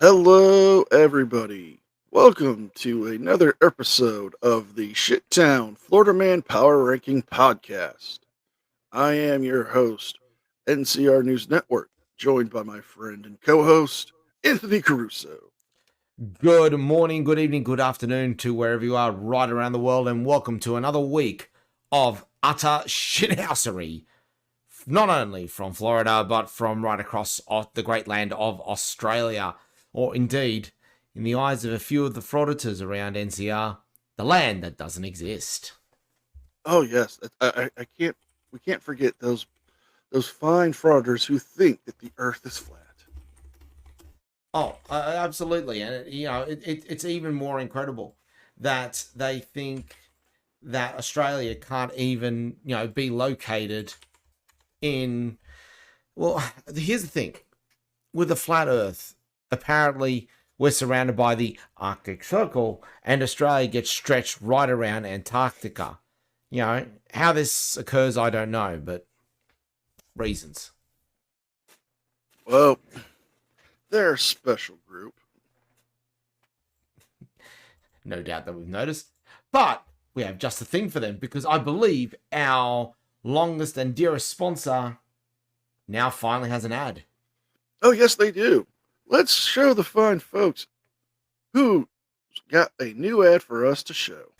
Hello, everybody. Welcome to another episode of the Shittown Florida Man Power Ranking Podcast. I am your host, NCR News Network, joined by my friend and co host, Anthony Caruso. Good morning, good evening, good afternoon to wherever you are right around the world, and welcome to another week of utter shithousery. Not only from Florida, but from right across the great land of Australia, or indeed, in the eyes of a few of the frauditors around NCR, the land that doesn't exist. Oh yes, I can't. We can't forget those fine frauders who think that the Earth is flat. Oh, absolutely, and it's even more incredible that they think that Australia can't even be located in. Well, here's the thing with the flat Earth. Apparently, we're surrounded by the Arctic Circle, and Australia gets stretched right around Antarctica. How this occurs, I don't know, but reasons. Well, they're a special group. No doubt that we've noticed. But we have just the thing for them, because I believe our longest and dearest sponsor now finally has an ad. Oh yes, they do. Let's show the fine folks who got a new ad for us to show.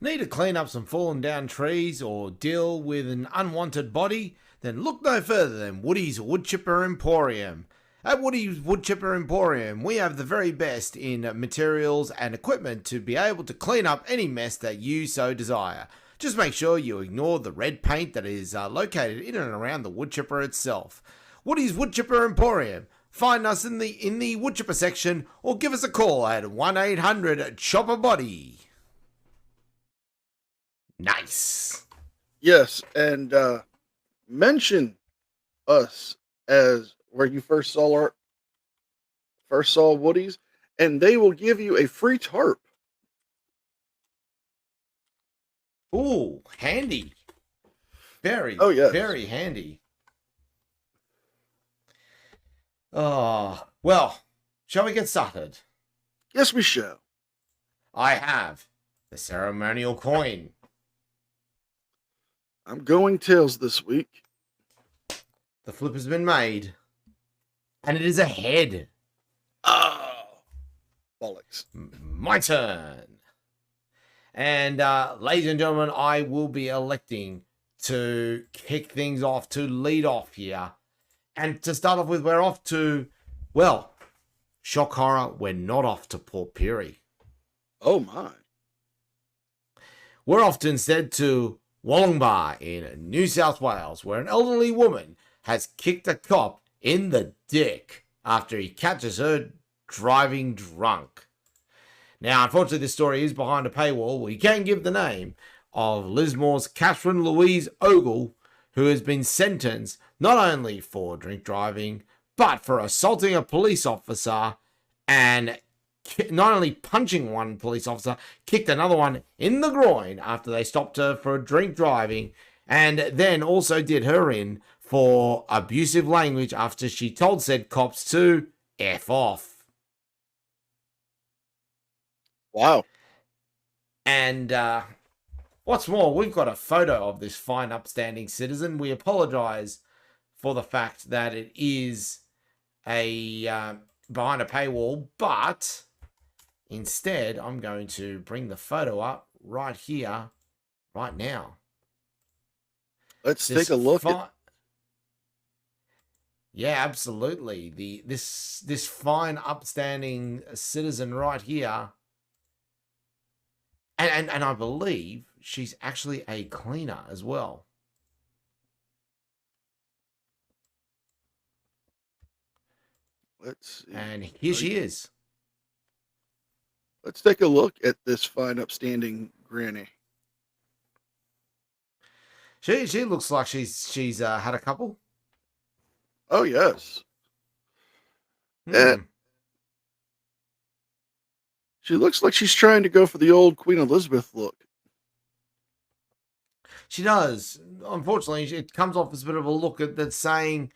Need to clean up some fallen down trees or deal with an unwanted body? Then look no further than Woody's Woodchipper Emporium. At Woody's Woodchipper Emporium, we have the very best in materials and equipment to be able to clean up any mess that you so desire. Just make sure you ignore the red paint that is located in and around the woodchipper itself. Woody's Woodchipper Emporium. Find us in the woodchipper section or give us a call at 1-800-CHOPPER-BODY. Nice. Yes, and mention us as where you first saw Woody's, and they will give you a free tarp. Ooh, handy. Very, yes. very handy. Oh, well, shall we get started? Yes, we shall. I have the ceremonial coin. I'm going tails this week. The flip has been made. And it is a head. Oh, bollocks. My turn. And ladies and gentlemen, I will be electing to kick things off, to lead off here. And to start off with, we're off to, well, shock horror, we're not off to Port Pirie. Oh, my. We're off instead to Wollongbar in New South Wales, where an elderly woman has kicked a cop in the dick after he catches her driving drunk. Now, unfortunately, this story is behind a paywall. We can give the name of Lismore's Catherine Louise Ogle, who has been sentenced not only for drink driving, but for assaulting a police officer and not only punching one police officer, kicked another one in the groin after they stopped her for drink driving, and then also did her in for abusive language after she told said cops to F off. Wow. And what's more, we've got a photo of this fine, upstanding citizen. We apologize for the fact that it is a behind a paywall, but instead, I'm going to bring the photo up right here, right now. Let's take a look at... Yeah, absolutely. This fine, upstanding citizen right here. And I believe she's actually a cleaner as well. Let's see. And here she is. Let's take a look at this fine, upstanding granny. She looks like she's had a couple. Oh, yes. And she looks like she's trying to go for the old Queen Elizabeth look. She does. Unfortunately, it comes off as a bit of a look that's saying,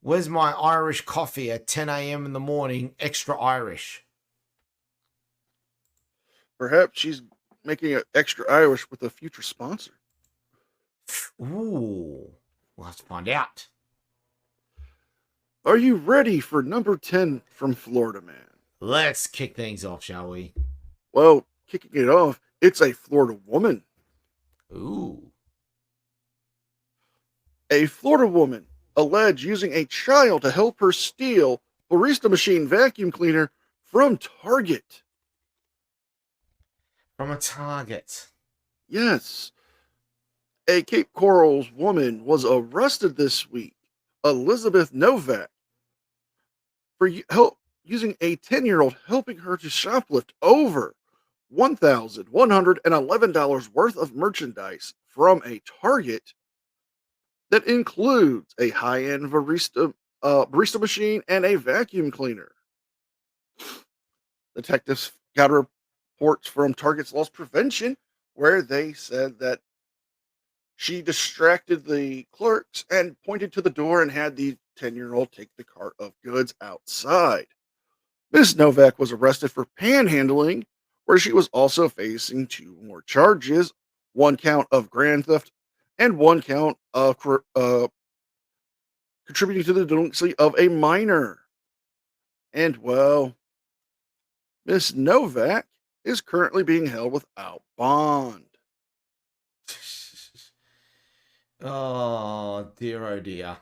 Where's my Irish coffee at 10 a.m. in the morning, extra Irish? Perhaps she's making it extra Irish with a future sponsor. Ooh, we'll have to find out. Are you ready for number 10 from Florida Man? Let's kick things off, shall we? Well, kicking it off, it's a Florida woman. Ooh. A Florida woman alleged using a child to help her steal barista machine vacuum cleaner from Target. From a Target. Yes. A Cape Coral's woman was arrested this week, Elizabeth Novak, for using a 10-year-old helping her to shoplift over $1,111 worth of merchandise from a Target that includes a high-end barista machine and a vacuum cleaner. Detectives got reports from Target's loss prevention where they said that she distracted the clerks and pointed to the door and had the 10-year-old take the cart of goods outside. Miss Novak was arrested for panhandling, where she was also facing 2 more charges, 1 count of grand theft and 1 count of contributing to the delinquency of a minor. And well, Miss Novak is currently being held without bond. Oh, dear, oh, dear.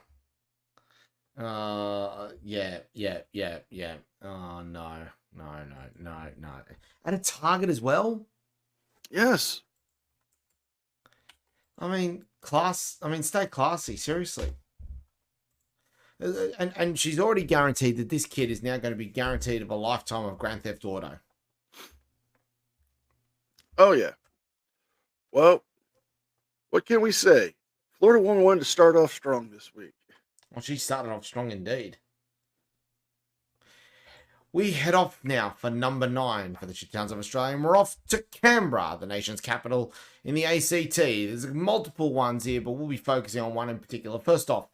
Yeah. Oh, no. At a Target as well? Yes. I mean, stay classy, seriously. And she's already guaranteed that this kid is now going to be guaranteed of a lifetime of Grand Theft Auto. Oh, yeah. Well, what can we say? Florida woman wanted to start off strong this week. Well, she started off strong indeed. We head off now for number 9 for the shit towns of Australia, and we're off to Canberra, the nation's capital in the ACT. There's multiple ones here, but we'll be focusing on one in particular. First off,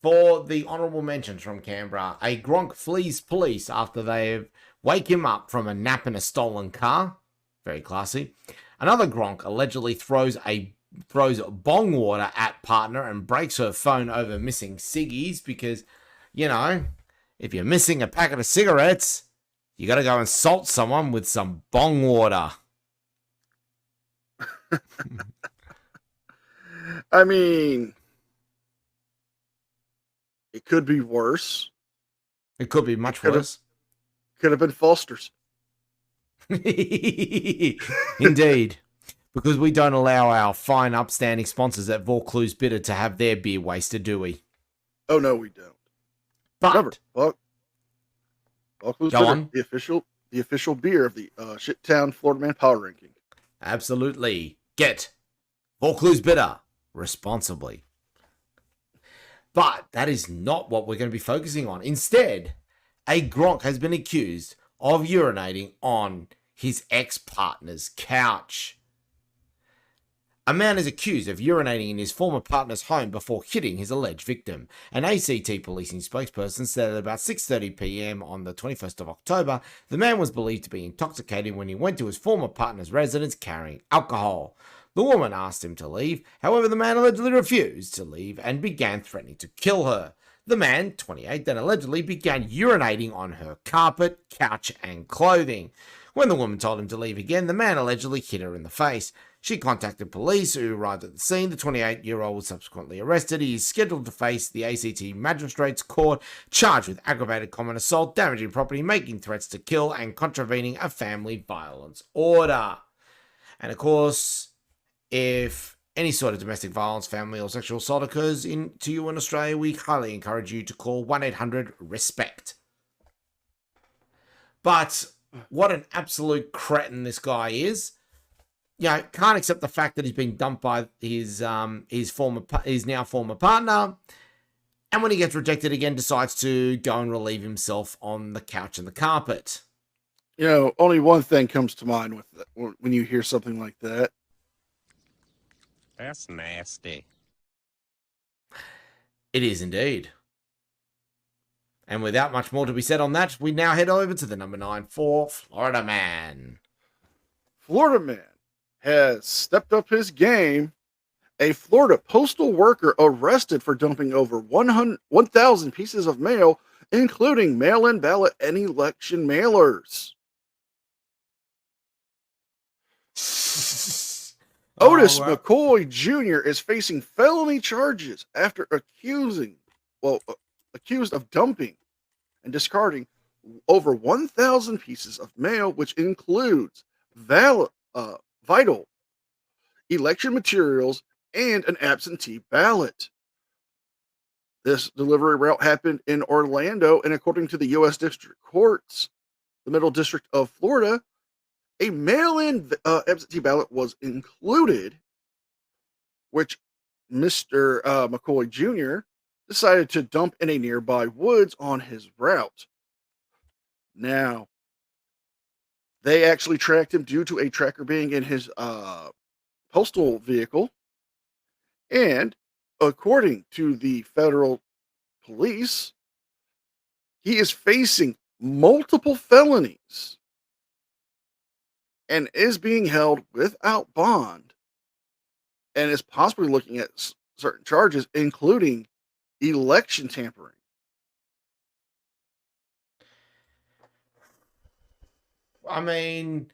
for the honourable mentions from Canberra, a Gronk flees police after they wake him up from a nap in a stolen car. Very classy. Another Gronk allegedly throws bong water at partner and breaks her phone over missing ciggies because, you know, if you're missing a packet of cigarettes, you got to go and salt someone with some bong water. I mean, it could be worse. It could be much worse. Could have been Foster's. Indeed. Because we don't allow our fine, upstanding sponsors at Vaucluse Bitter to have their beer wasted, do we? Oh, no, we don't. But remember, Vaucluse go Bitter, on. the official beer of the Shittown Florida Man Power Ranking. Absolutely. Get Vaucluse Bitter responsibly. But that is not what we're going to be focusing on. Instead, a Gronk has been accused of urinating on his ex-partner's couch. A man is accused of urinating in his former partner's home before hitting his alleged victim. An ACT policing spokesperson said at about 6:30 p.m. on the 21st of October, the man was believed to be intoxicated when he went to his former partner's residence carrying alcohol. The woman asked him to leave, however the man allegedly refused to leave and began threatening to kill her. The man, 28, then allegedly began urinating on her carpet, couch and clothing. When the woman told him to leave again, the man allegedly hit her in the face. She contacted police, who arrived at the scene. The 28-year-old was subsequently arrested. He is scheduled to face the ACT Magistrates Court, charged with aggravated common assault, damaging property, making threats to kill, and contravening a family violence order. And of course, if any sort of domestic violence, family, or sexual assault occurs to you in Australia, we highly encourage you to call 1-800-RESPECT. But what an absolute cretin this guy is. You know, can't accept the fact that he's been dumped by his now former partner, and when he gets rejected again, decides to go and relieve himself on the couch and the carpet. You know, only one thing comes to mind with that, when you hear something like that. That's nasty. It is indeed. And without much more to be said on that, we now head over to the number 9 for Florida Man. Florida Man has stepped up his game. A Florida postal worker arrested for dumping over 1,000 pieces of mail, including mail-in ballot and election mailers. Otis McCoy Jr. is facing felony charges after accused of dumping and discarding over 1,000 pieces of mail, which includes vital election materials and an absentee ballot. This delivery route happened in Orlando, and according to the U.S. District Courts, the Middle District of Florida, a mail-in absentee ballot was included, which Mr. McCoy Jr. decided to dump in a nearby woods on his route. Now, they actually tracked him due to a tracker being in his postal vehicle. And according to the federal police, he is facing multiple felonies and is being held without bond and is possibly looking at certain charges, including election tampering. I mean,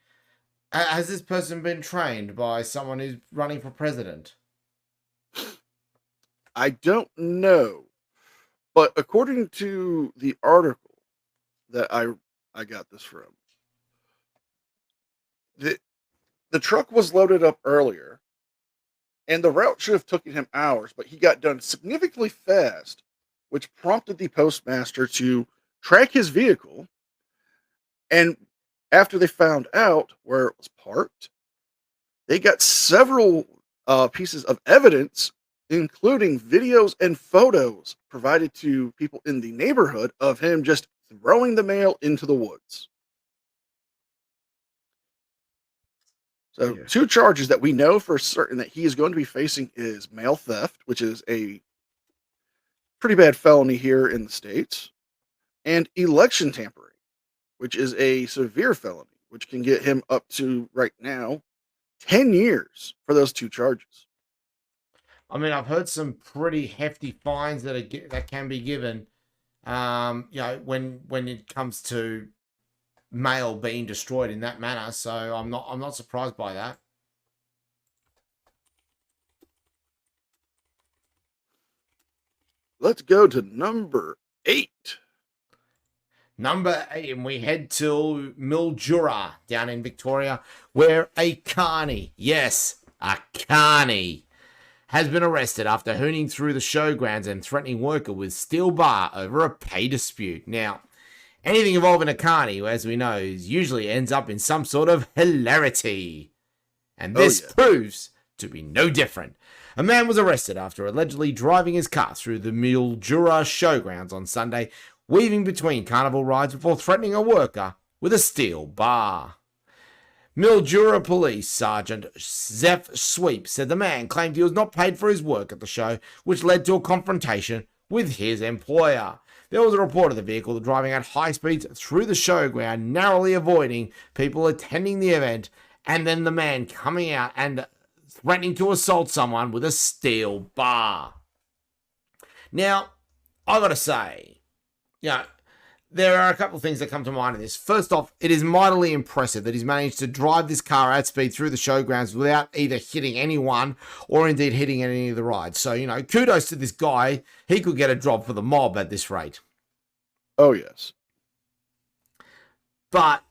has this person been trained by someone who's running for president? I don't know, but according to the article that I got this from, the truck was loaded up earlier, and the route should have taken him hours, but he got done significantly fast, which prompted the postmaster to track his vehicle. And after they found out where it was parked, they got several pieces of evidence, including videos and photos provided to people in the neighborhood of him just throwing the mail into the woods. So, two charges that we know for certain that he is going to be facing is mail theft, which is a pretty bad felony here in the States, and election tampering, which is a severe felony, which can get him up to, right now, 10 years for those two charges. I mean, I've heard some pretty hefty fines that can be given, when it comes to mail being destroyed in that manner. So I'm not surprised by that. Let's go to number 8. Number 8, and we head to Mildura down in Victoria, where a carny, yes, a carny, has been arrested after hooning through the showgrounds and threatening worker with steel bar over a pay dispute. Now, anything involving a carny, as we know, usually ends up in some sort of hilarity. And this proves to be no different. A man was arrested after allegedly driving his car through the Mildura showgrounds on Sunday, weaving between carnival rides before threatening a worker with a steel bar. Mildura Police Sergeant Zeph Sweep said the man claimed he was not paid for his work at the show, which led to a confrontation with his employer. There was a report of the vehicle driving at high speeds through the showground, narrowly avoiding people attending the event, and then the man coming out and threatening to assault someone with a steel bar. Now, I gotta say, there are a couple of things that come to mind in this. First off, it is mightily impressive that he's managed to drive this car at speed through the showgrounds without either hitting anyone or indeed hitting any of the rides. So, kudos to this guy. He could get a job for the mob at this rate. Oh, yes. But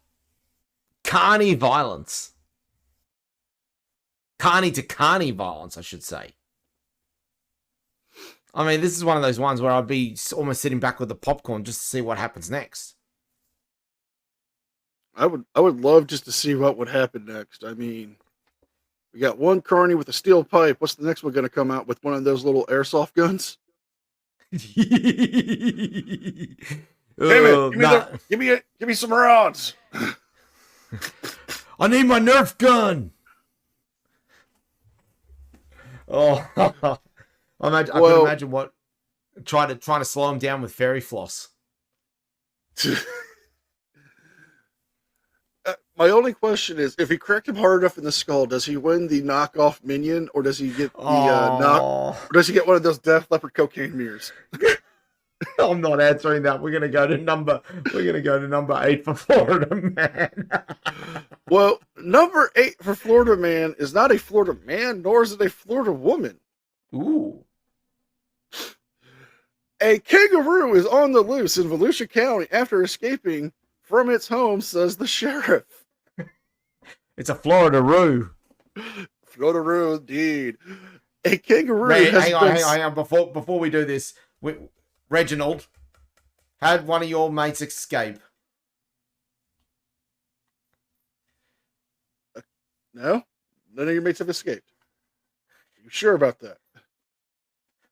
carny violence. Carny to carny violence, I should say. I mean, this is one of those ones where I'd be almost sitting back with the popcorn just to see what happens next. I would love just to see what would happen next. I mean, we got one carny with a steel pipe. What's the next one going to come out with? One of those little airsoft guns? Give me some rods. I need my Nerf gun. Oh. I could imagine trying to slow him down with fairy floss. My only question is, if he cracked him hard enough in the skull, does he win the knockoff minion, or does he get the Oh, or does he get one of those Def Leppard cocaine mirrors? I'm not answering that. We're gonna go to number 8 for Florida Man. Well, number 8 for Florida Man is not a Florida man, nor is it a Florida woman. Ooh. A kangaroo is on the loose in Volusia County after escaping from its home, says the sheriff. It's a Florida Roo. Florida, indeed. A kangaroo Hang on. Before we do this, Reginald, had one of your mates escape? No? None of your mates have escaped. Are you sure about that?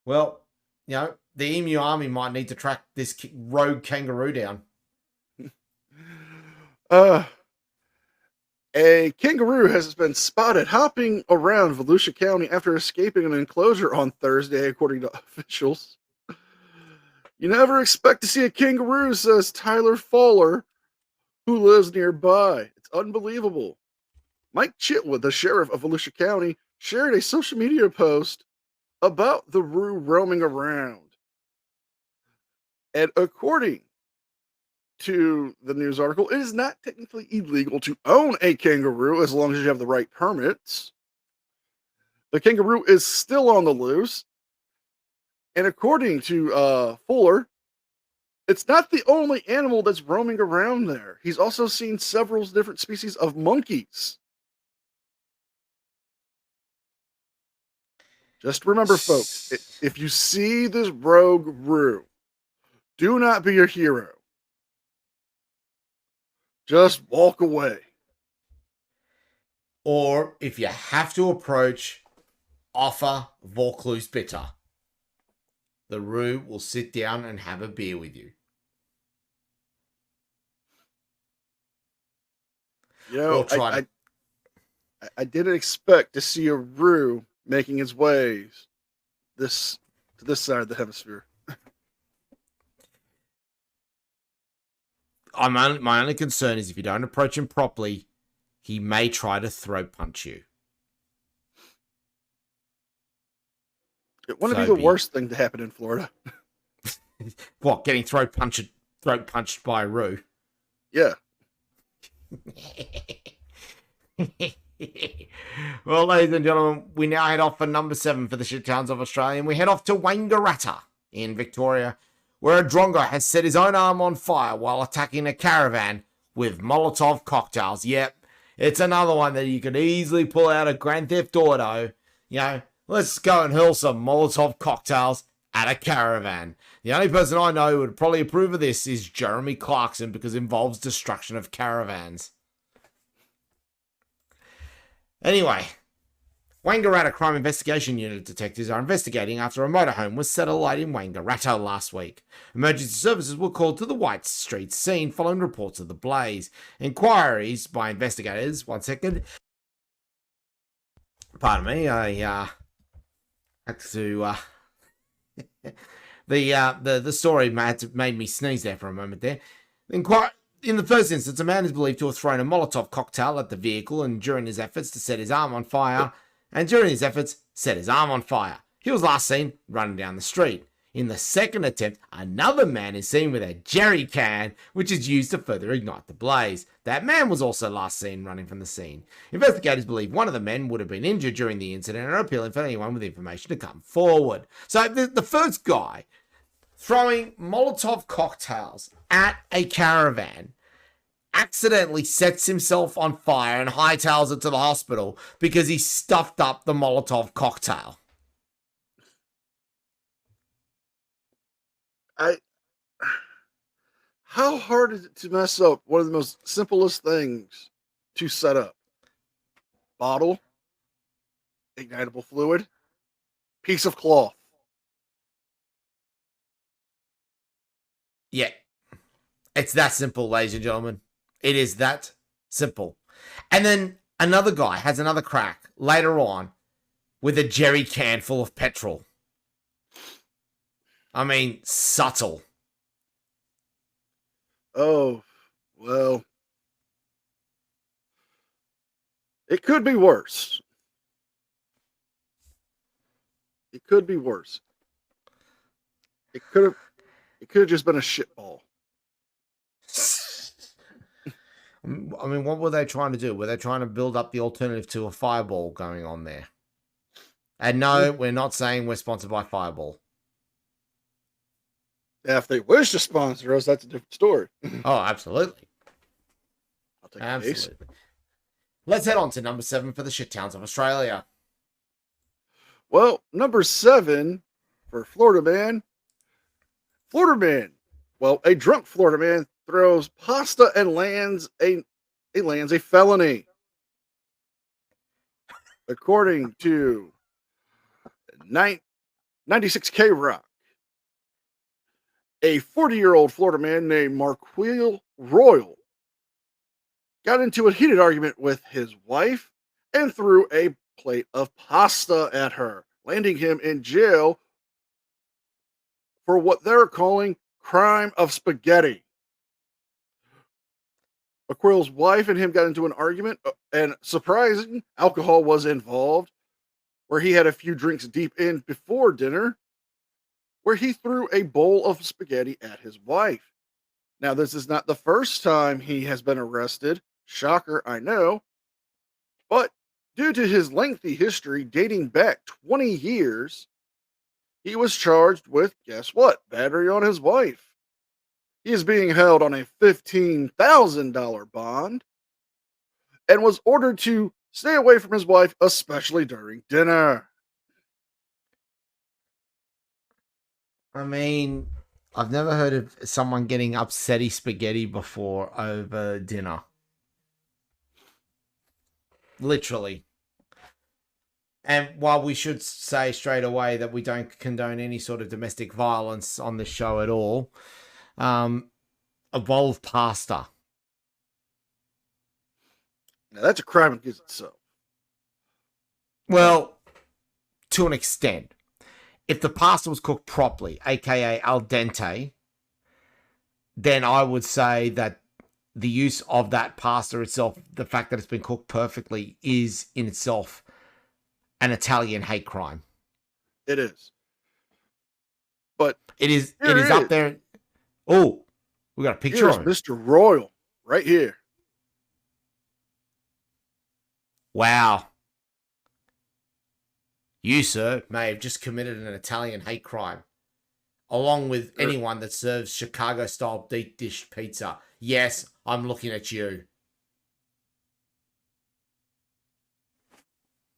Well, the Emu Army might need to track this rogue kangaroo down. A kangaroo has been spotted hopping around Volusia County after escaping an enclosure on Thursday, according to officials. You never expect to see a kangaroo, says Tyler Fowler, who lives nearby. It's unbelievable. Mike Chitwood, the sheriff of Volusia County, shared a social media post about the roo roaming around. And according to the news article, it is not technically illegal to own a kangaroo as long as you have the right permits. The kangaroo is still on the loose. And according to Fuller, it's not the only animal that's roaming around there. He's also seen several different species of monkeys. Just remember, folks, if you see this rogue roo, do not be a hero. Just walk away. Or if you have to approach, offer Vaucluse bitter. The roo will sit down and have a beer with you. You know, I didn't expect to see a roo making its way to this side of the hemisphere. My only concern is if you don't approach him properly, he may try to throat punch you. It wouldn't be the worst thing to happen in Florida. What, getting throat punched by a roo? Yeah. Well, ladies and gentlemen, we now head off for number 7 for the shit towns of Australia, and we head off to Wangaratta in Victoria, where a drongo has set his own arm on fire while attacking a caravan with Molotov cocktails. Yep, it's another one that you could easily pull out of Grand Theft Auto. Let's go and hurl some Molotov cocktails at a caravan. The only person I know who would probably approve of this is Jeremy Clarkson, because it involves destruction of caravans. Anyway, Wangaratta Crime Investigation Unit detectives are investigating after a motorhome was set alight in Wangaratta last week. Emergency services were called to the White Street scene following reports of the blaze. Inquiries by investigators... One second. Pardon me, I had to... The story made me sneeze there for a moment there. In the first instance, a man is believed to have thrown a Molotov cocktail at the vehicle and during his efforts to set his arm on fire, he was last seen running down the street. In the second attempt, another man is seen with a jerry can, which is used to further ignite the blaze. That man was also last seen running from the scene. Investigators believe one of the men would have been injured during the incident and are appealing for anyone with information to come forward. So the first guy throwing Molotov cocktails at a caravan accidentally sets himself on fire and hightails it to the hospital because he stuffed up the Molotov cocktail. How hard is it to mess up one of the most simplest things to set up? Bottle, ignitable fluid, piece of cloth. Yeah. It's that simple, ladies and gentlemen. It is that simple. And then another guy has another crack later on with a jerry can full of petrol. I mean, subtle. Oh, well, it could be worse. It could be worse. It could have. It could have just been a shitball. I mean, what were they trying to do? Were they trying to build up the alternative to a Fireball going on there? And no, we're not saying we're sponsored by Fireball. If they wish to sponsor us, that's a different story. Oh, absolutely. I'll take Absolutely. Let's head on to number 7 for the shit towns of Australia. Well, number 7 for Florida man. Florida man. Well, a drunk Florida man throws pasta and lands a felony. According to 96K Rock, a 40-year-old Florida man named Marquil Royal got into a heated argument with his wife and threw a plate of pasta at her, landing him in jail for what they're calling crime of spaghetti. Aquil's wife and him got into an argument, and surprising, alcohol was involved, where he had a few drinks deep in before dinner, where he threw a bowl of spaghetti at his wife. Now, this is not the first time he has been arrested. Shocker, I know. But due to his lengthy history dating back 20 years, he was charged with, guess what? Battery on his wife. He is being held on a $15,000 bond and was ordered to stay away from his wife, especially during dinner. I mean, I've never heard of someone getting upsetty spaghetti before over dinner. Literally. And while we should say straight away that we don't condone any sort of domestic violence on this show at all, a bowl of pasta. Now, that's a crime against itself. Well, to an extent. If the pasta was cooked properly, aka al dente, then I would say that the use of that pasta itself, the fact that it's been cooked perfectly, is in itself an Italian hate crime. It is. But it is up there. Oh, we got a picture of Mr. Royal right here. Wow. You, sir, may have just committed an Italian hate crime, along with anyone that serves Chicago-style deep dish pizza. Yes, I'm looking at you.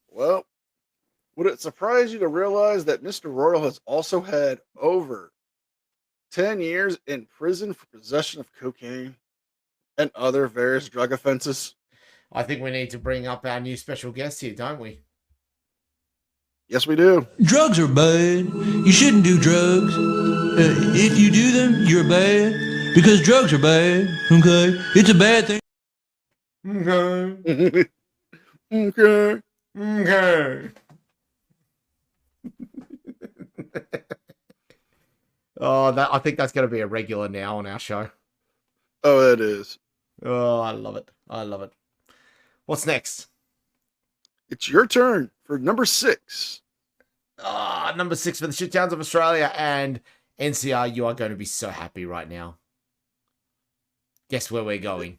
Well, would it surprise you to realize that Mr. Royal has also had over 10 years in prison for possession of cocaine and other various drug offenses? I think we need to bring up our new special guest here, don't we? Yes, we do. Drugs are bad. You shouldn't do drugs. If you do them, you're bad. Because drugs are bad, okay? It's a bad thing. Okay. Okay. Okay. I think that's going to be a regular now on our show. Oh, it is. Oh, I love it. I love it. What's next? It's your turn for number 6. Number 6 for the shit towns of Australia. And NCR, you are going to be so happy right now. Guess where we're going?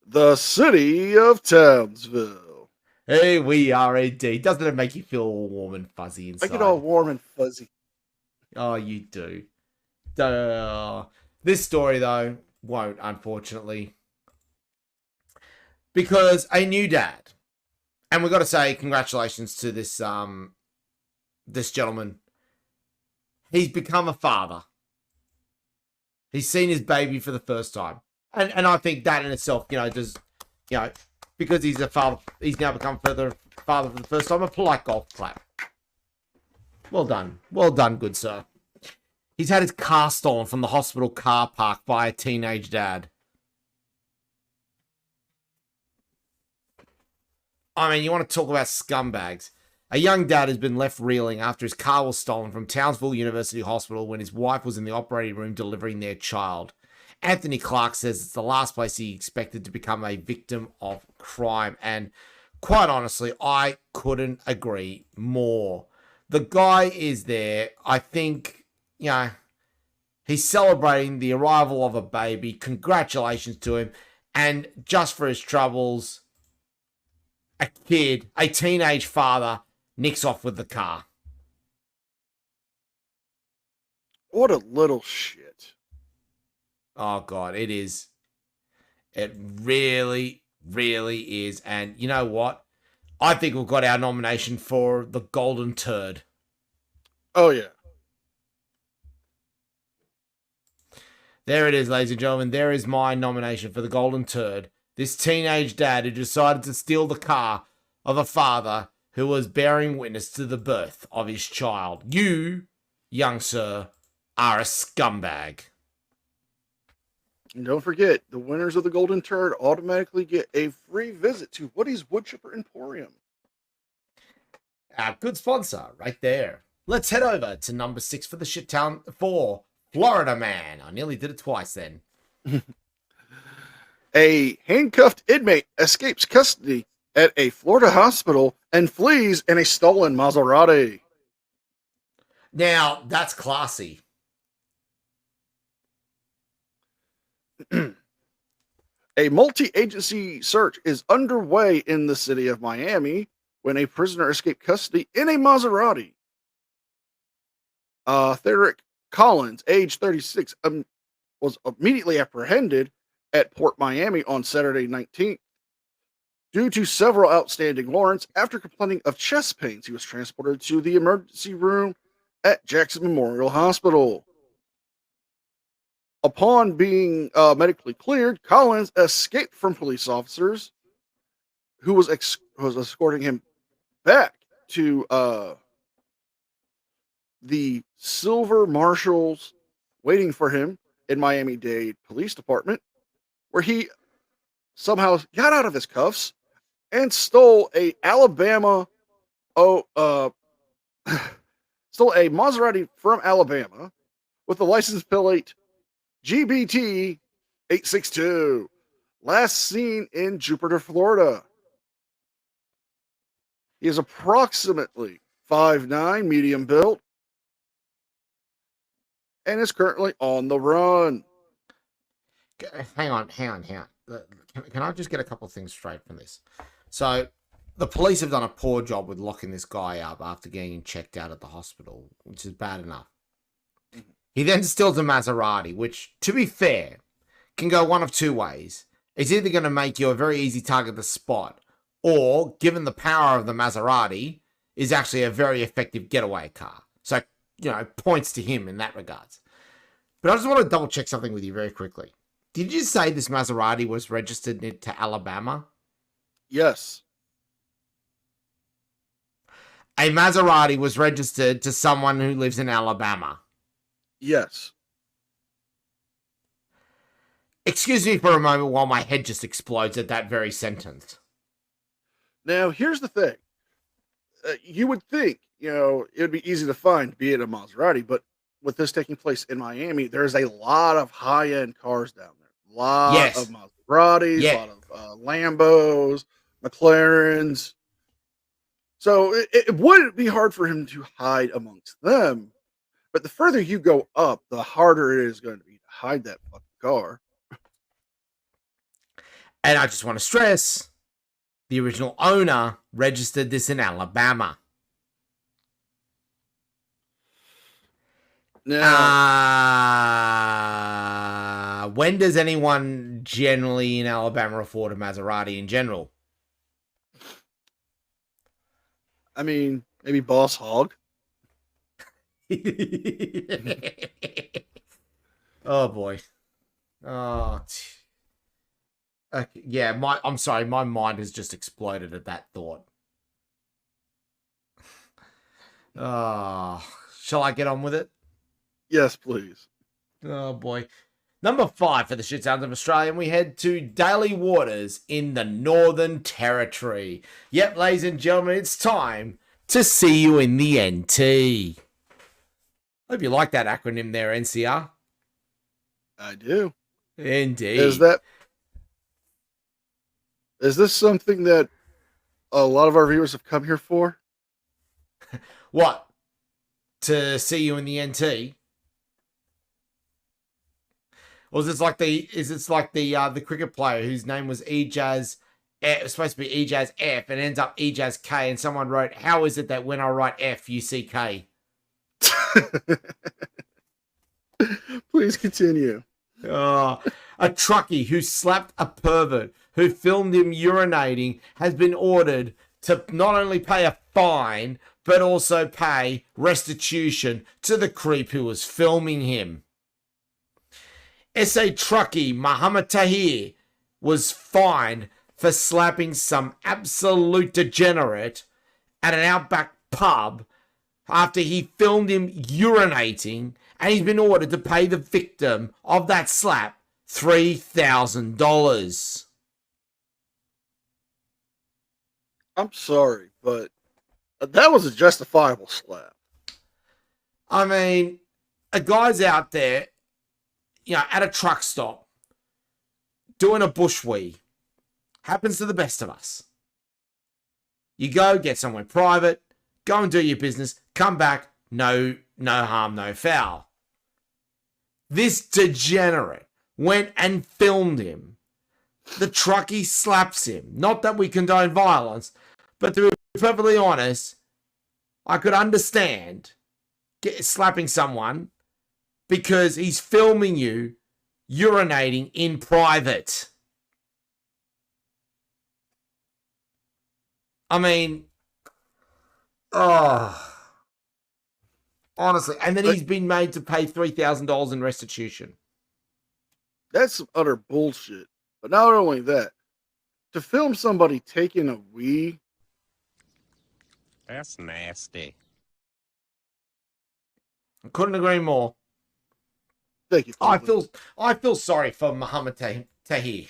The city of Townsville. Hey, we are indeed. Doesn't it make you feel all warm and fuzzy inside? I get all warm and fuzzy. Oh, you do. This story, though, won't, unfortunately. Because a new dad, and we've got to say congratulations to this this gentleman. He's become a father. He's seen his baby for the first time. And I think that in itself, because he's a father, he's now become father for the first time, a polite golf clap. Well done. Well done, good sir. He's had his car stolen from the hospital car park by a teenage dad. I mean, you want to talk about scumbags. A young dad has been left reeling after his car was stolen from Townsville University Hospital when his wife was in the operating room delivering their child. Anthony Clark says it's the last place he expected to become a victim of crime. And quite honestly, I couldn't agree more. The guy is there. I think, he's celebrating the arrival of a baby. Congratulations to him. And just for his troubles, a teenage father, nicks off with the car. What a little shit. Oh, God, it is. It really, really is. And you know what? I think we've got our nomination for the Golden Turd. Oh, yeah. There it is, ladies and gentlemen. There is my nomination for the Golden Turd. This teenage dad who decided to steal the car of a father who was bearing witness to the birth of his child. You, young sir, are a scumbag. And don't forget, the winners of the Golden Turd automatically get a free visit to Woody's Woodchipper Emporium. Our good sponsor, right there. Let's head over to number 6 for the shit town for Florida Man. I nearly did it twice then. A handcuffed inmate escapes custody at a Florida hospital and flees in a stolen Maserati. Now, that's classy. A multi-agency search is underway in the city of Miami when a prisoner escaped custody in a Maserati. Therick Collins, age 36, was immediately apprehended at Port Miami on Saturday 19th. Due to several outstanding warrants, after complaining of chest pains, he was transported to the emergency room at Jackson Memorial Hospital. Upon being medically cleared, Collins escaped from police officers who was escorting him back to the Silver Marshals waiting for him in Miami-Dade Police Department, where he somehow got out of his cuffs and stole a Maserati from Alabama with the license plate GBT 862, last seen in Jupiter, Florida. He is approximately 5'9", medium built, and is currently on the run. Hang on. Can I just get a couple of things straight from this? So, the police have done a poor job with locking this guy up after getting checked out at the hospital, which is bad enough. He then steals a Maserati, which, to be fair, can go one of two ways. It's either going to make you a very easy target to spot, or, given the power of the Maserati, is actually a very effective getaway car. So, points to him in that regards. But I just want to double check something with you very quickly. Did you say this Maserati was registered to Alabama? Yes. A Maserati was registered to someone who lives in Alabama. Yes. Excuse me for a moment while my head just explodes at that very sentence. Now, here's the thing. You would think, it would be easy to find, be it a Maserati, but with this taking place in Miami, there's a lot of high-end cars down there. A lot of Maseratis, a lot of Lambos, McLarens. So it wouldn't be hard for him to hide amongst them. But the further you go up, the harder it is going to be to hide that fucking car. And I just want to stress, the original owner registered this in Alabama. Now, when does anyone generally in Alabama afford a Maserati in general? I mean, maybe Boss Hog. Oh boy. Oh. Okay, yeah, I'm sorry, my mind has just exploded at that thought. Shall I get on with it? Yes, please. Oh boy. Number 5 for the shit sounds of Australia, and we head to Daly Waters in the Northern Territory. Yep, ladies and gentlemen, it's time to see you in the NT. Hope you like that acronym there, NCR. I do. Indeed. Is this something that a lot of our viewers have come here for? What? To see you in the NT? Or is it like the cricket player whose name was Ejaz? It was supposed to be Ejaz F and ends up Ejaz K, and someone wrote, "How is it that when I write F, you see K?" Please continue. A truckie who slapped a pervert who filmed him urinating has been ordered to not only pay a fine, but also pay restitution to the creep who was filming him. SA truckie Muhammad Tahir was fined for slapping some absolute degenerate at an Outback pub after he filmed him urinating, and he's been ordered to pay the victim of that slap $3,000. I'm sorry, but that was a justifiable slap. I mean, a guy's out there, at a truck stop, doing a bushwee. Happens to the best of us. You go, get somewhere private, go and do your business, come back, no harm, no foul. This degenerate went and filmed him. The truckie slaps him. Not that we condone violence, but to be perfectly honest, I could understand slapping someone because he's filming you urinating in private. I mean, honestly, and then he's been made to pay $3,000 in restitution. That's some utter bullshit. But not only that, to film somebody taking a wee, that's nasty. I couldn't agree more. thank you. I feel sorry for Muhammad Tahir.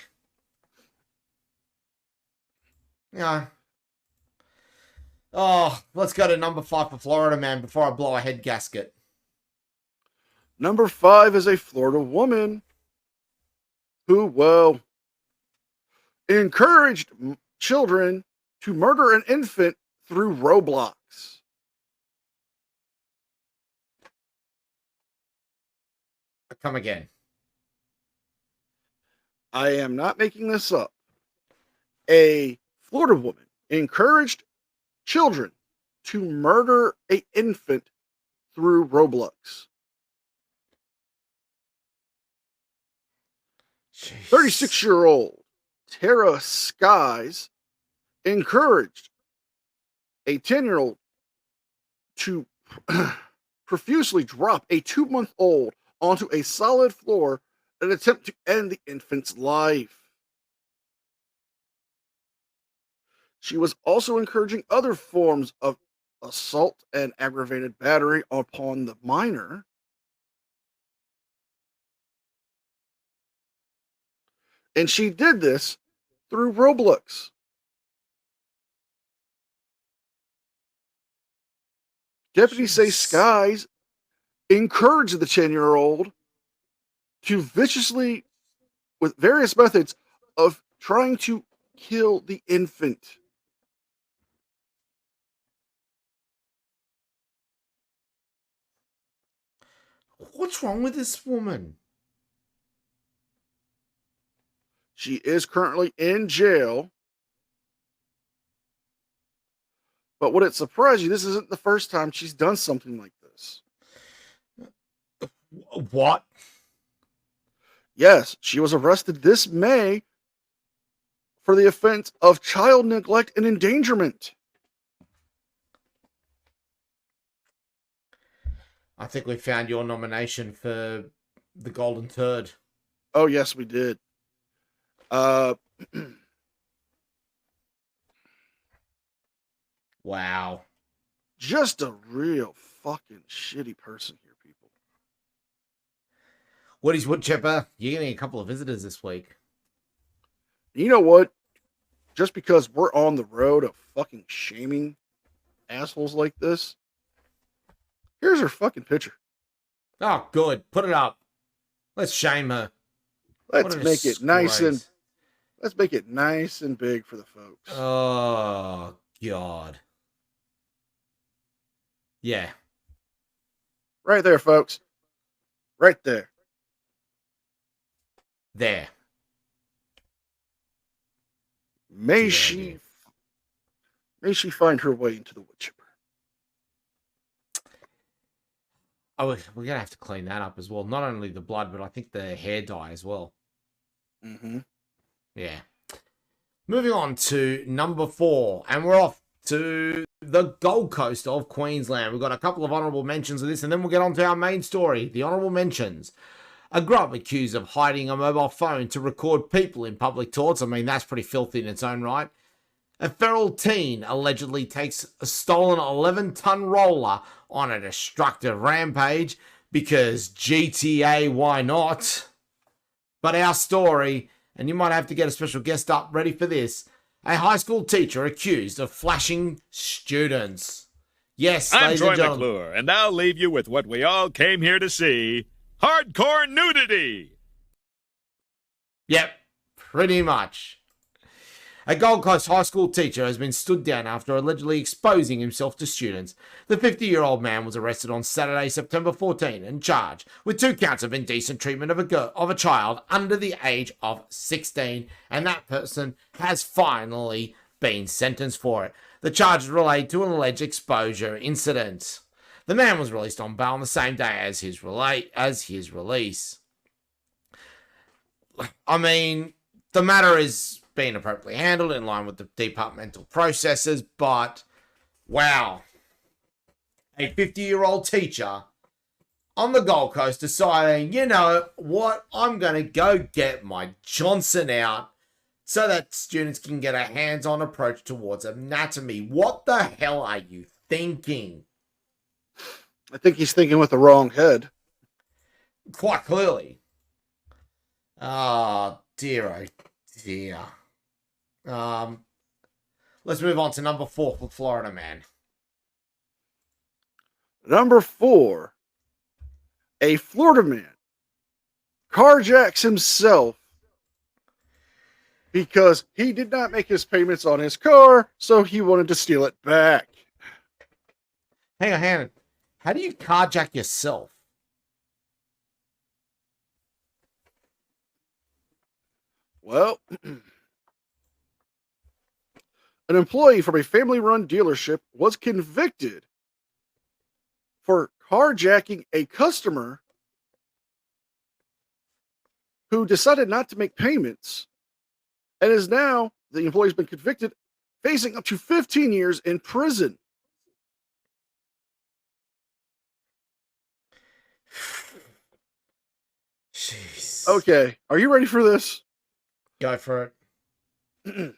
Yeah. Oh, let's go to number 5 for Florida man before I blow a head gasket. Number 5 is a Florida woman who, well, encouraged children to murder an infant through Roblox. Come again. I am not making this up. A Florida woman encouraged children to murder an infant through Roblox. 36-year-old Tara Skies encouraged a 10-year-old to profusely drop a 2-month-old onto a solid floor in an attempt to end the infant's life. She was also encouraging other forms of assault and aggravated battery upon the minor. And she did this through Roblox. Deputies say Skies encouraged the 10-year-old to viciously, with various methods of trying to kill the infant. What's wrong with this woman? She is currently in jail. But would it surprise you, this isn't the first time she's done something like this. What? Yes, she was arrested this May for the offense of child neglect and endangerment. I think we found your nomination for the Golden Turd. Oh, yes, we did. Wow. Just a real fucking shitty person here, people. Woody's Woodchipper, you're getting a couple of visitors this week. You know what? Just because we're on the road of fucking shaming assholes like this, here's her fucking picture. Oh, good. Put it up. Let's shame her. Let's a make it nice and disgrace. let's make it nice and big for the folks. Oh, God. Yeah. Right there, folks. Right there. There. May Dear, she dear. may she find her way into the wood chipper. Oh, we're going to have to clean that up as well. Not only the blood, but I think the hair dye as well. Mm-hmm. Yeah. Moving on to number 4, and we're off to the Gold Coast of Queensland. We've got a couple of honourable mentions of this, and then we'll get on to our main story. The honourable mentions. A grub accused of hiding a mobile phone to record people in public toilets. I mean, that's pretty filthy in its own right. A feral teen allegedly takes a stolen 11-ton roller on a destructive rampage because GTA, why not? But our story, and you might have to get a special guest up ready for this, a high school teacher accused of flashing students. Yes, I'm ladies Troy and gentlemen. McClure, and I'll leave you with what we all came here to see. Hardcore nudity! Yep, pretty much. A Gold Coast high school teacher has been stood down after allegedly exposing himself to students. The 50-year-old man was arrested on Saturday, September 14, and charged with 2 counts of indecent treatment of a child under the age of 16, and that person has finally been sentenced for it. The charges relate to an alleged exposure incident. The man was released on bail on the same day as his release. I mean, the matter is being appropriately handled in line with the departmental processes, but wow. A 50-year-old teacher on the Gold Coast deciding, you know what, I'm going to go get my Johnson out so that students can get a hands-on approach towards anatomy. What the hell are you thinking? I think he's thinking with the wrong head. Quite clearly. Oh, dear, oh, dear. Let's move on to number 4 for Florida man. Number 4, a Florida man carjacks himself because he did not make his payments on his car, so he wanted to steal it back. Hang on, hang on. How do you carjack yourself? Well, an employee from a family-run dealership was convicted for carjacking a customer who decided not to make payments, and is now, the employee's been convicted, facing up to 15 years in prison. Jeez. Okay, are you ready for this? Go for it.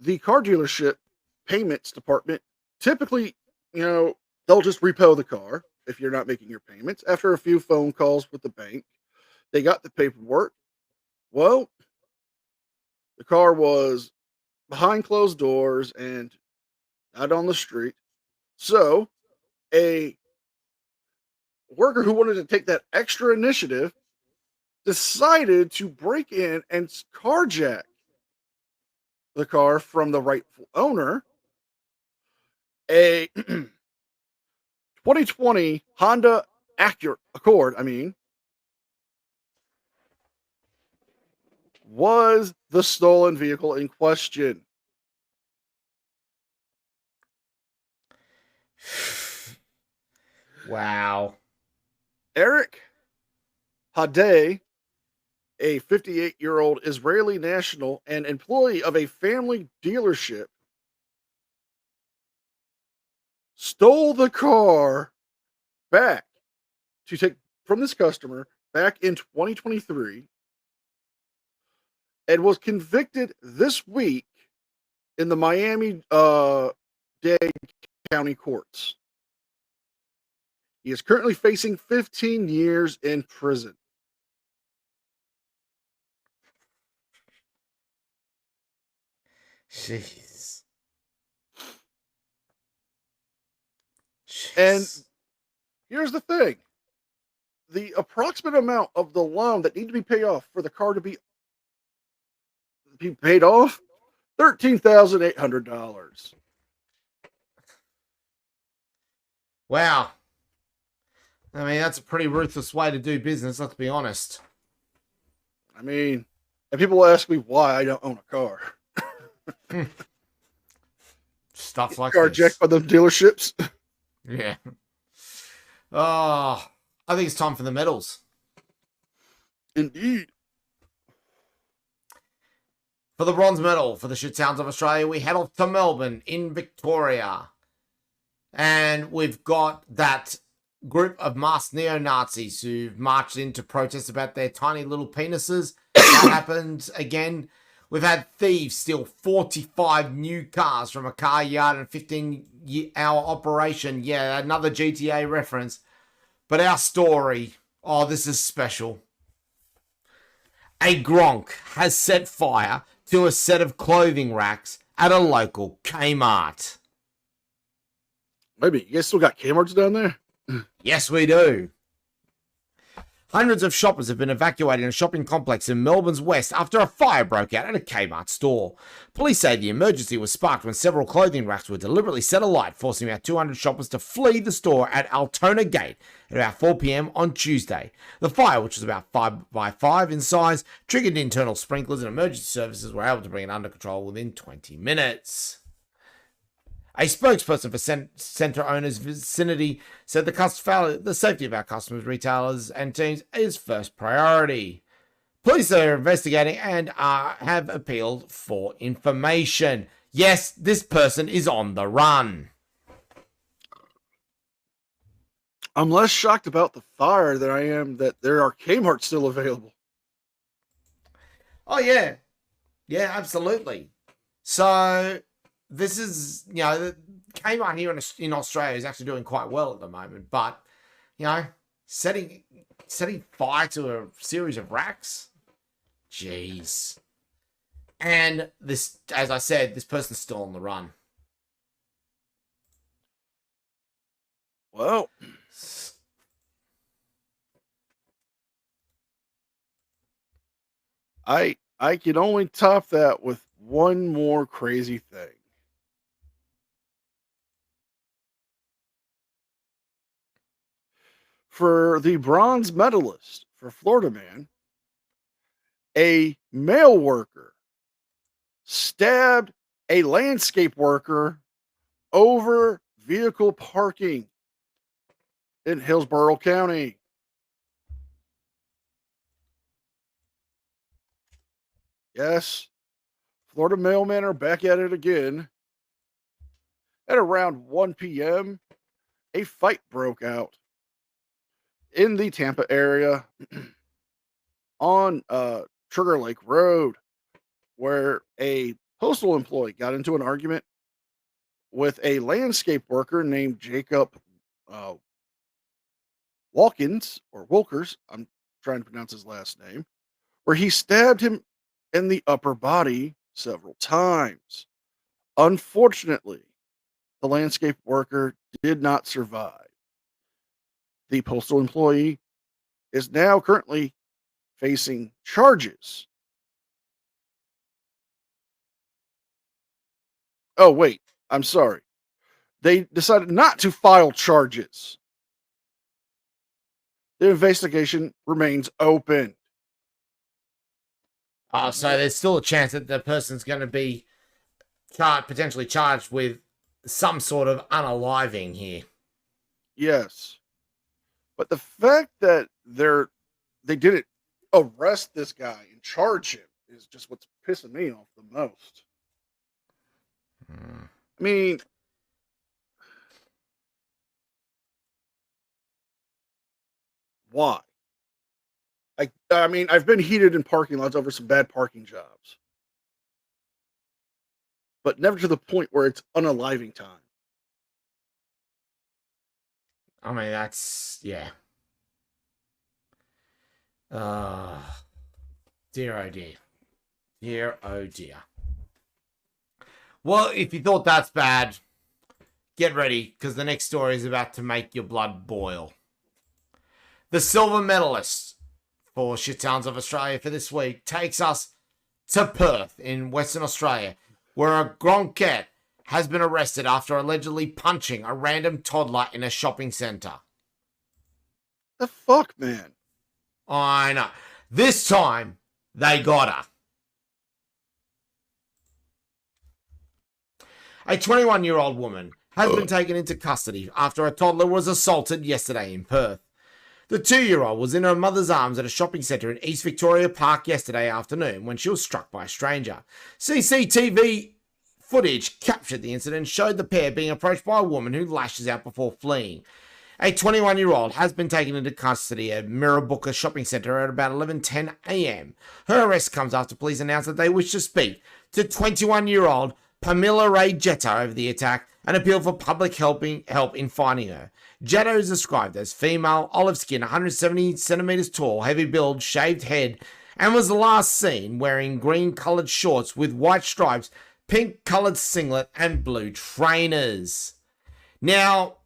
The car dealership payments department typically, they'll just repo the car if you're not making your payments. After a few phone calls with the bank, they got the paperwork. Well, the car was behind closed doors and out on the street. So, a worker who wanted to take that extra initiative decided to break in and carjack the car from the rightful owner, a 2020 Honda Accord, was the stolen vehicle in question. Wow. Eric Hadeh, a 58-year-old Israeli national and employee of a family dealership, stole the car back to take from this customer back in 2023 and was convicted this week in the Miami-Dade County courts. He is currently facing 15 years in prison. Jeez. And here's the thing. the approximate amount of the loan that need to be paid off for the car to be paid off, $13,800. Wow. I mean, that's a pretty ruthless way to do business, let's be honest. I mean, and people ask me why I don't own a car. Stuff like Car this. jacked by the dealerships. Yeah. Oh, I think it's time for the medals. Indeed. For the bronze medal for the Shit Sounds of Australia, we head off to Melbourne in Victoria. And we've got that group of masked neo-Nazis who've marched in to protest about their tiny little penises. That happened again. We've had thieves steal 45 new cars from a car yard in a 15-hour operation. Yeah, another GTA reference. But our story, oh, this is special. A Gronk has set fire to a set of clothing racks at a local Kmart. Maybe. You guys still got Kmart's down there? Yes, we do. Hundreds of shoppers have been evacuated in a shopping complex in Melbourne's west after a fire broke out at a Kmart store. Police say the emergency was sparked when several clothing racks were deliberately set alight, forcing about 200 shoppers to flee the store at Altona Gate at about 4 p.m. on Tuesday. The fire, which was about 5 by 5 in size, triggered internal sprinklers, and emergency services were able to bring it under control within 20 minutes. A spokesperson for centre owners Vicinity said the safety of our customers, retailers, and teams is first priority. Police are investigating and have appealed for information. Yes, this person is on the run. I'm less shocked about the fire than I am that there are Kmart's still available. Oh, yeah. Yeah, absolutely. So this is, Kmart here in Australia is actually doing quite well at the moment, but, setting fire to a series of racks, jeez. And this, as I said, this person's still on the run. Well, I can only top that with one more crazy thing. For the bronze medalist for Florida Man, a male worker stabbed a landscape worker over vehicle parking in Hillsborough County. Yes, Florida mailmen are back at it again. At around 1 p.m., a fight broke out in the Tampa area on Sugar Lake Road, where a postal employee got into an argument with a landscape worker named Jacob Wilkers. I'm trying to pronounce his last name, where he stabbed him in the upper body several times. Unfortunately, the landscape worker did not survive. The postal employee is now currently facing charges. Oh, wait, I'm sorry. They decided not to file charges. The investigation remains open. So there's still a chance that the person's going to be potentially charged with some sort of unaliving here. Yes. But the fact that they didn't arrest this guy and charge him is just what's pissing me off the most. I mean, why? I mean, I've been heated in parking lots over some bad parking jobs, but never to the point where it's unaliving time. I mean, that's, yeah. Dear oh dear. Dear oh dear. Well, if you thought that's bad, get ready, because the next story is about to make your blood boil. The silver medalist for Shit Towns of Australia for this week takes us to Perth in Western Australia, where a Gronket has been arrested after allegedly punching a random toddler in a shopping centre. The fuck, man? I know. This time, they got her. A 21-year-old woman has been taken into custody after a toddler was assaulted yesterday in Perth. The 2-year-old was in her mother's arms at a shopping centre in East Victoria Park yesterday afternoon when she was struck by a stranger. CCTV footage captured the incident and showed the pair being approached by a woman who lashes out before fleeing. A 21-year-old has been taken into custody at Mirrabooka Shopping Centre at about 11:10 a.m. Her arrest comes after police announced that they wish to speak to 21-year-old Pamela Ray Jetta over the attack and appeal for public help in finding her. Jetta is described as female, olive skin, 170 centimeters tall, heavy build, shaved head, and was last seen wearing green-coloured shorts with white stripes, pink-coloured singlet, and blue trainers. Now,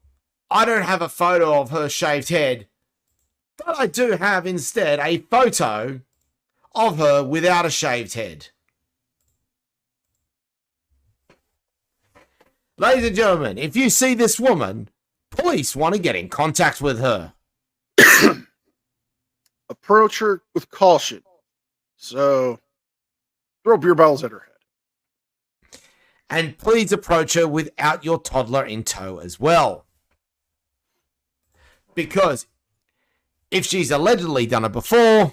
I don't have a photo of her shaved head, but I do have instead a photo of her without a shaved head. Ladies and gentlemen, if you see this woman, police want to get in contact with her. Approach her with caution. So, throw beer bottles at her head. And please approach her without your toddler in tow as well. Because if she's allegedly done it before,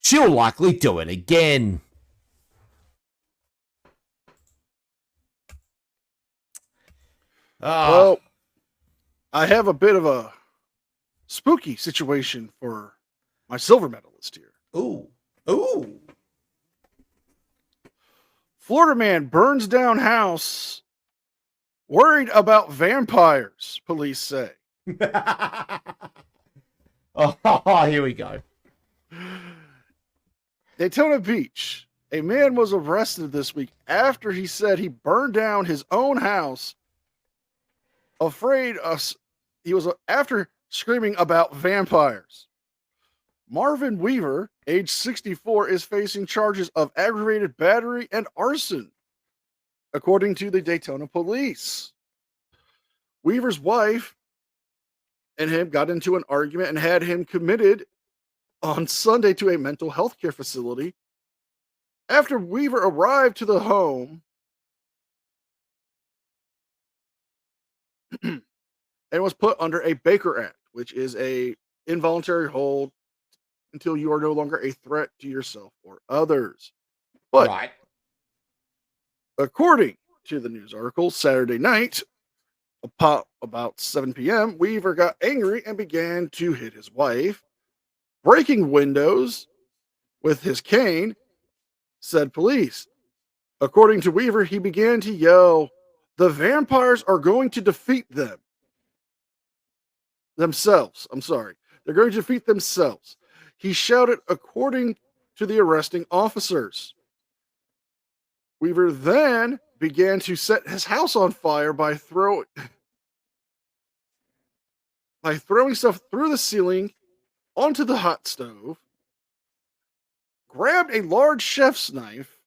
she'll likely do it again. Well, I have a bit of a spooky situation for my silver medalist here. Ooh. Florida man burns down house worried about vampires, police say. Oh, here we go. Daytona Beach. A man was arrested this week after he said he burned down his own house after screaming about vampires. Marvin Weaver, age 64, is facing charges of aggravated battery and arson, according to the Daytona police. Weaver's wife and him got into an argument and had him committed on Sunday to a mental health care facility. After Weaver arrived to the home and was put under a Baker Act, which is a involuntary hold until you are no longer a threat to yourself or others. But Right. according to the news article, Saturday night, about 7 p.m., Weaver got angry and began to hit his wife, breaking windows with his cane, said police. According to Weaver, he began to yell, "The vampires are going to defeat themselves. I'm sorry. They're going to defeat themselves." He shouted, according to the arresting officers. Weaver then began to set his house on fire by throwing stuff through the ceiling onto the hot stove, grabbed a large chef's knife,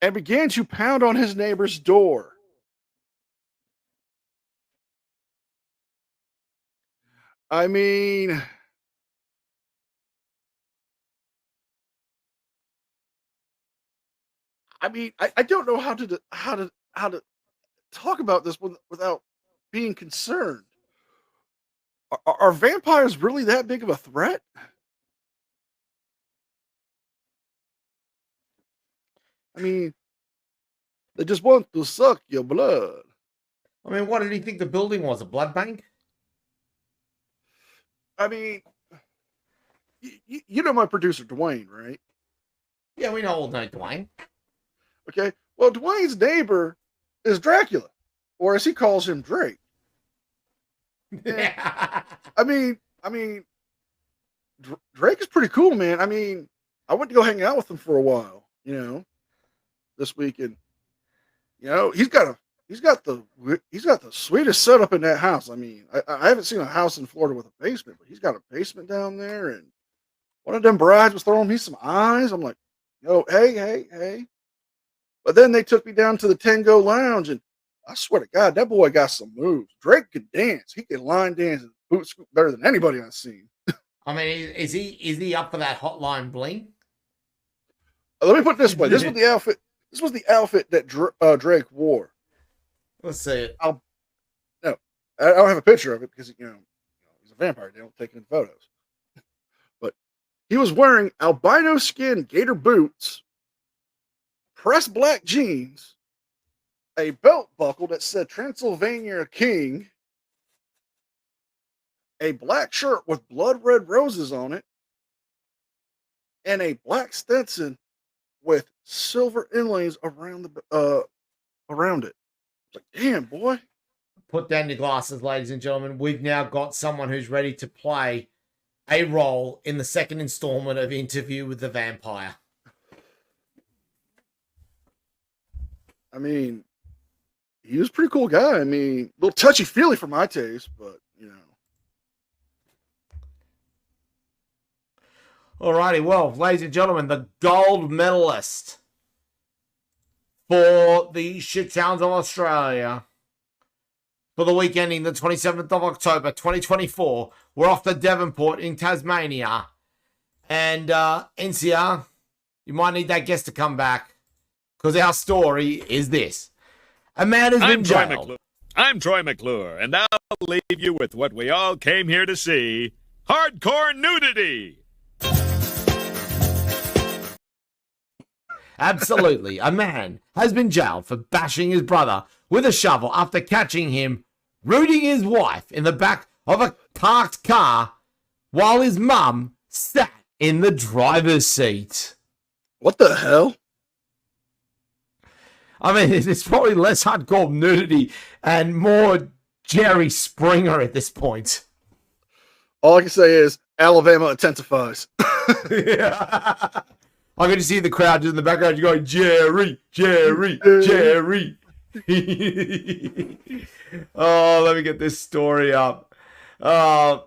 and began to pound on his neighbor's door. I mean, I don't know how to talk about this without being concerned. Are vampires really that big of a threat? I mean, they just want to suck your blood. I mean, what did he think the building was? A blood bank? I mean, you know my producer, Dwayne, right? Yeah, we know old night Dwayne. Okay. Well, Dwayne's neighbor is Dracula, or as he calls him, Drake. Yeah. I mean, Drake is pretty cool, man. I mean, I went to go hang out with him for a while, this week, and he's got he's got the sweetest setup in that house. I mean, I haven't seen a house in Florida with a basement, but he's got a basement down there, and one of them brides was throwing me some eyes. I'm like, yo, hey. But then they took me down to the Tango Lounge, and I swear to God, that boy got some moves. Drake could dance. He could line dance and boot scoop better than anybody I've seen. I mean, is he up for that hotline bling? Let me put it this way: this was the outfit. This was the outfit that Drake wore. Let's see it. I don't have a picture of it because he's a vampire. They don't take any photos. But he was wearing albino skin gator boots, pressed black jeans, a belt buckle that said Transylvania King, a black shirt with blood red roses on it, and a black Stetson with silver inlays around it. It's like, damn, boy. Put down your glasses, ladies and gentlemen. We've now got someone who's ready to play a role in the second installment of Interview with the Vampire. I mean, he was a pretty cool guy. I mean, a little touchy-feely for my taste, but, Alrighty, well, ladies and gentlemen, the gold medalist for the Shit Towns of Australia for the week ending the 27th of October, 2024. We're off to Devonport in Tasmania. And NCR, you might need that guest to come back because our story is this. A man has been jailed. I'm Troy McClure, and I'll leave you with what we all came here to see. Hardcore nudity! Absolutely. A man has been jailed for bashing his brother with a shovel after catching him rooting his wife in the back of a parked car while his mum sat in the driver's seat. What the hell? I mean, it's probably less hardcore nudity and more Jerry Springer at this point. All I can say is Alabama intensifies. Yeah. I can just see the crowd just in the background going, Jerry, Jerry, Jerry. Oh, let me get this story up. A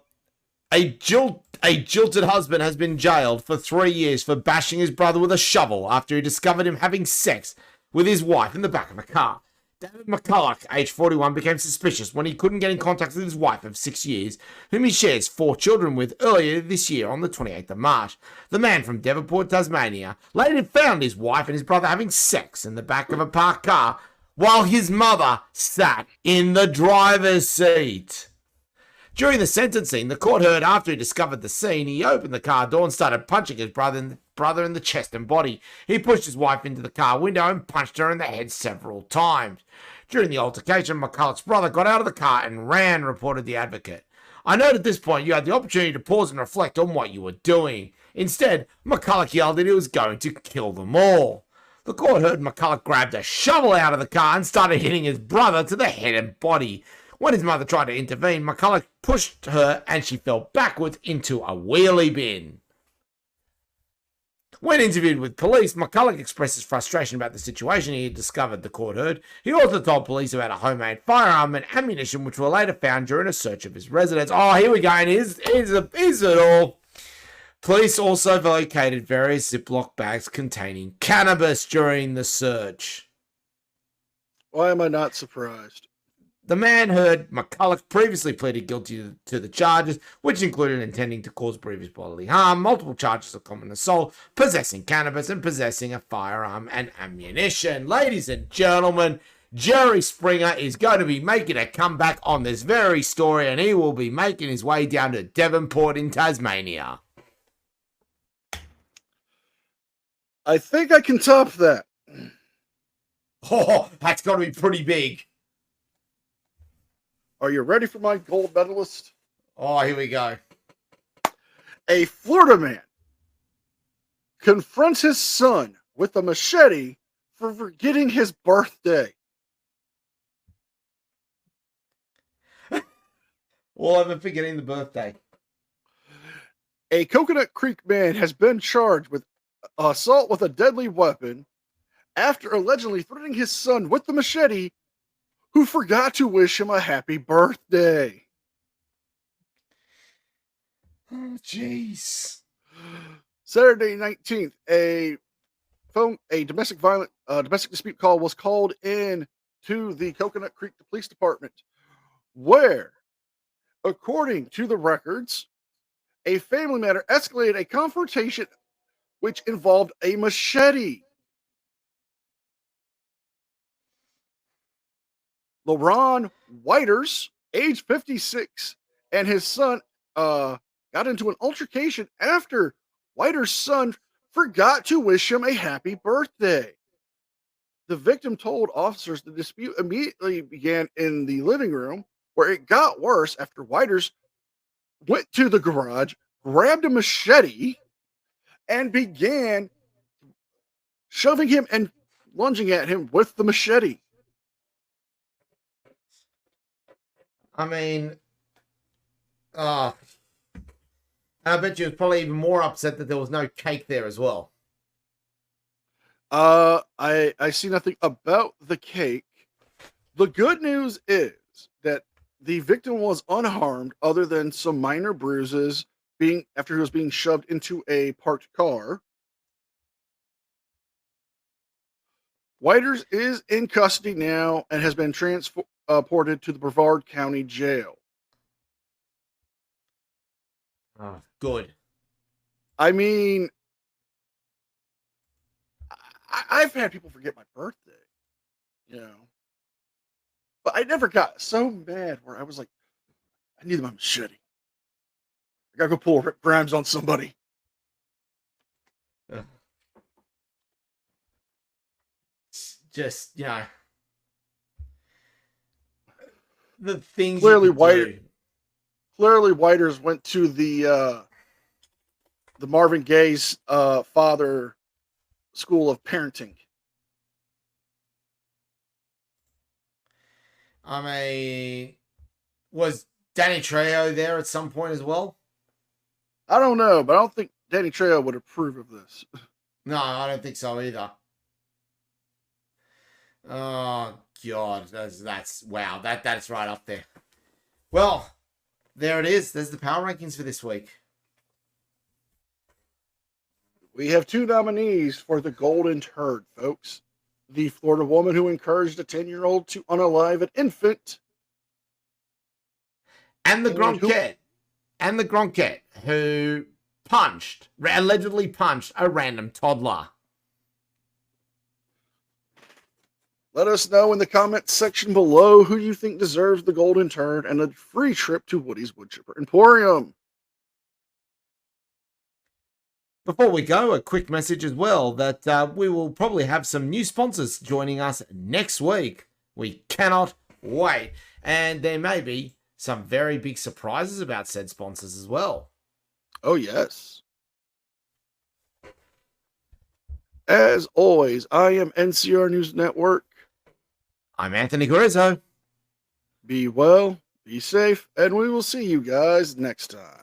jilted husband has been jailed for 3 years for bashing his brother with a shovel after he discovered him having sex with his wife in the back of a car. David McCulloch, age 41, became suspicious when he couldn't get in contact with his wife of 6 years, whom he shares 4 children with, earlier this year on the 28th of March. The man from Devonport, Tasmania, later found his wife and his brother having sex in the back of a parked car while his mother sat in the driver's seat. During the sentencing, the court heard after he discovered the scene, he opened the car door and started punching his brother in the chest and body. He pushed his wife into the car window and punched her in the head several times. During the altercation, McCulloch's brother got out of the car and ran, reported the advocate. I note at this point you had the opportunity to pause and reflect on what you were doing. Instead, McCulloch yelled that he was going to kill them all. The court heard McCulloch grabbed a shovel out of the car and started hitting his brother to the head and body. When his mother tried to intervene, McCulloch pushed her and she fell backwards into a wheelie bin. When interviewed with police, McCulloch expressed his frustration about the situation he had discovered, the court heard. He also told police about a homemade firearm and ammunition which were later found during a search of his residence. Oh, here we go, and here's it all. Police also located various Ziploc bags containing cannabis during the search. Why am I not surprised? The man heard McCulloch previously pleaded guilty to the charges, which included intending to cause grievous bodily harm, multiple charges of common assault, possessing cannabis, and possessing a firearm and ammunition. Ladies and gentlemen, Jerry Springer is going to be making a comeback on this very story, and he will be making his way down to Devonport in Tasmania. I think I can top that. Oh, that's got to be pretty big. Are you ready for my gold medalist? Oh, here we go. A Florida man confronts his son with a machete for forgetting his birthday. Well, I've been forgetting the birthday. A Coconut Creek man has been charged with assault with a deadly weapon after allegedly threatening his son with the machete who forgot to wish him a happy birthday. Oh, jeez. Saturday 19th, a domestic dispute call was called in to the Coconut Creek Police Department, where, according to the records, a family matter escalated a confrontation which involved a machete. LaRon Whiters, age 56, and his son got into an altercation after Whiters' son forgot to wish him a happy birthday. The victim told officers the dispute immediately began in the living room, where it got worse after Whiters went to the garage, grabbed a machete, and began shoving him and lunging at him with the machete. I mean, I bet you was probably even more upset that there was no cake there as well. I see nothing about the cake. The good news is that the victim was unharmed, other than some minor bruises after he was being shoved into a parked car. Whiters is in custody now and has been transported to the Brevard County Jail. Oh, good. I mean, I've had people forget my birthday, you know, but I never got so mad where I was like, I need my machete. I gotta go pull Rick Grimes on somebody. Just, you know, the things Clearly, do. Whiters went to the Marvin Gaye's father school of parenting. I mean, was Danny Trejo there at some point as well? I don't know, but I don't think Danny Trejo would approve of this. No, I don't think so either. Oh God, that's wow. That's right up there. Well, there it is. There's the power rankings for this week. We have two nominees for the Golden Turd, folks. The Florida woman who encouraged a 10-year-old to unalive an infant. And the Gronket who allegedly punched a random toddler. Let us know in the comments section below who you think deserves the Golden Turd and a free trip to Woody's Woodchipper Emporium. Before we go, a quick message as well that we will probably have some new sponsors joining us next week. We cannot wait. And there may be some very big surprises about said sponsors as well. Oh, yes. As always, I am NCR News Network. I'm Anthony Guerrero. Be well, be safe, and we will see you guys next time.